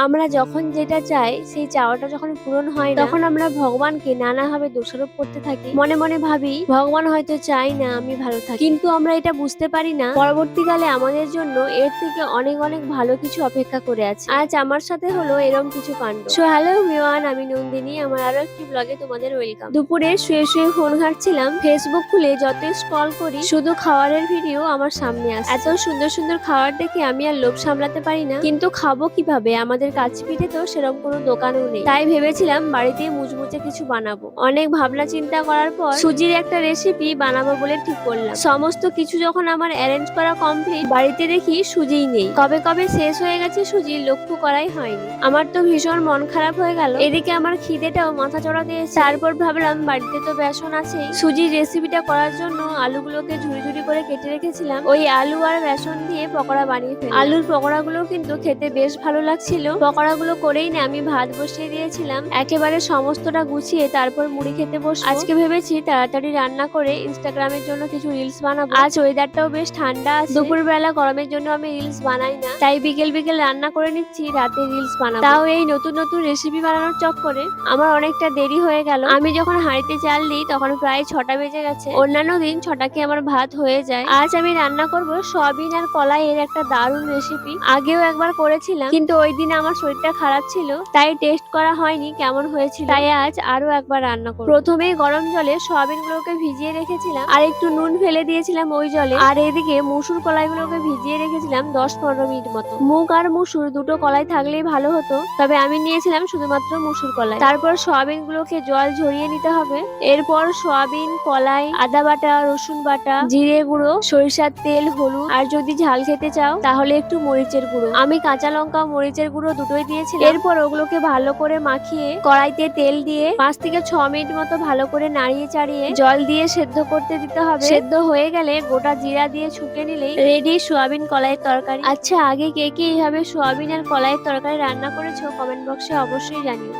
আমরা যখন যেটা চাই সেই চাওয়াটা যখন পূরণ হয় না তখন আমরা ভগবানকে নানাভাবে দোষারোপ করতে থাকি। মনে মনে ভাবি ভগবান হয়তো চাই না আমি ভালো থাকি, কিন্তু আমরা এটা বুঝতে পারি না পরবর্তীকালে আমাদের জন্য এর থেকে অনেক অনেক ভালো কিছু অপেক্ষা করে আছে। আজ আমার সাথে হলো এরকম কিছু কাণ্ড। সো হ্যালো এভরিওয়ান, আমি নন্দিনী, আমার আরো একটি ব্লগে তোমাদের ওয়েলকাম। দুপুরে শুয়ে শুয়ে ফোন ঘাঁটছিলাম, ফেসবুক খুলে যত স্ক্রল করি শুধু খাবারের ভিডিও আমার সামনে আসে। এত সুন্দর সুন্দর খাবার দেখে আমি আর লোভ সামলাতে পারি না, কিন্তু খাবো কিভাবে? আমাদের কাছে পিঠে তো সেরকম কোনো দোকানও নেই। তাই ভেবেছিলাম বাড়িতে মুচমুচে কিছু বানাবো। অনেক ভাবনা চিন্তা করার পর সুজির একটা রেসিপি বানাবো বলে ঠিক করলাম। সমস্ত কিছু যখন আমার অ্যারেঞ্জ করা কমপ্লিট, বাড়িতে দেখি সুজিই নেই। কবে কবে শেষ হয়ে গেছে সুজি লক্ষ্য করাই হয়নি। আমার তো ভীষণ মন খারাপ হয়ে গেল। এদিকে আমার খিদেটাও মাথা চড়া দিয়েছে। তারপর ভাবলাম বাড়িতে তো বেসন আছেই, সুজির রেসিপিটা করার জন্য আলুগুলোকে ঝুড়ি ঝুড়ি করে কেটে রেখেছিলাম। ওই আলু আর বেসন দিয়ে পকোড়া বানিয়ে ফেললাম। আলুর পকোড়াগুলো কিন্তু খেতে বেশ ভালো লাগছিল। পকোড়াগুলো করেই না আমি ভাত বসিয়ে দিয়েছিলাম, একেবারে সমস্তটা গুছিয়ে তারপর মুড়ি খেতে বসবো। আজকে ভেবেছি তাড়াতাড়ি রান্না করে ইনস্টাগ্রামের জন্য কিছু রিলস বানাবো। আজ ওয়েদারটাও বেশ ঠান্ডা আছে, দুপুরবেলা গরমের জন্য আমি রিলস বানাই না, তাই বিকেল বিকেল রান্না করে নিচ্ছি, রাতে রিলস বানাবো। তাও এই নতুন নতুন রেসিপি বানানোর চক্করে আমার অনেকটা দেরি হয়ে গেল। আমি যখন হাঁড়িতে চাল দিই তখন প্রায় 6টা বেজে গেছে। অন্যান্য দিন 6টাকে আমার ভাত হয়ে যায়। আজ আমি রান্না করব সয়াবিন আর কলাই এর একটা দারুণ রেসিপি। আগেও একবার করেছিলাম, কিন্তু ওই দিন আমার শরীরটা খারাপ ছিল তাই টেস্ট করা হয়নি কেমন হয়েছিল। তাই আজ আরো একবার রান্না করব। প্রথমেই গরম জলে সয়াবিন গুলোকে ভিজিয়ে রেখেছিলাম, আর একটু নুন ফেলে দিয়েছিলাম ওই জলে। আর এদিকে মসুর কলাই গুলোকে ভিজিয়ে রেখেছিলাম 10-15 মিনিট মতো। মুগ আর মসুর দুটো কলাই থাকলেই ভালো হতো, তবে আমি নিয়েছিলাম শুধুমাত্র মসুর কলাই। তারপর সয়াবিন গুলোকে জল ঝরিয়ে নিতে হবে। এরপর সয়াবিন, কলাই, আদা বাটা, রসুন বাটা, জিরে গুঁড়ো, সরিষার তেল, হলুদ, আর যদি ঝাল খেতে চাও তাহলে একটু মরিচের গুঁড়ো। আমি কাঁচা লঙ্কা মরিচের গুঁড়ো দুটোই দিয়েছিলাম। এরপর ওগুলোকে ভালো করে মাখিয়ে কড়াইতে তেল দিয়ে 5 থেকে 6 মিনিট মতো ভালো করে নাড়িয়ে চাড়িয়ে জল দিয়ে সেদ্ধ করতে দিতে হবে। সেদ্ধ হয়ে গেলে গোটা জিরা দিয়ে ছুঁকে নিলেই রেডি সোয়াবিন কলাইয়ের তরকারি। আচ্ছা, আগে কে কে এইভাবে সোয়াবিন আর কলাইয়ের তরকারি রান্না করেছো কমেন্ট বক্সে অবশ্যই জানিও।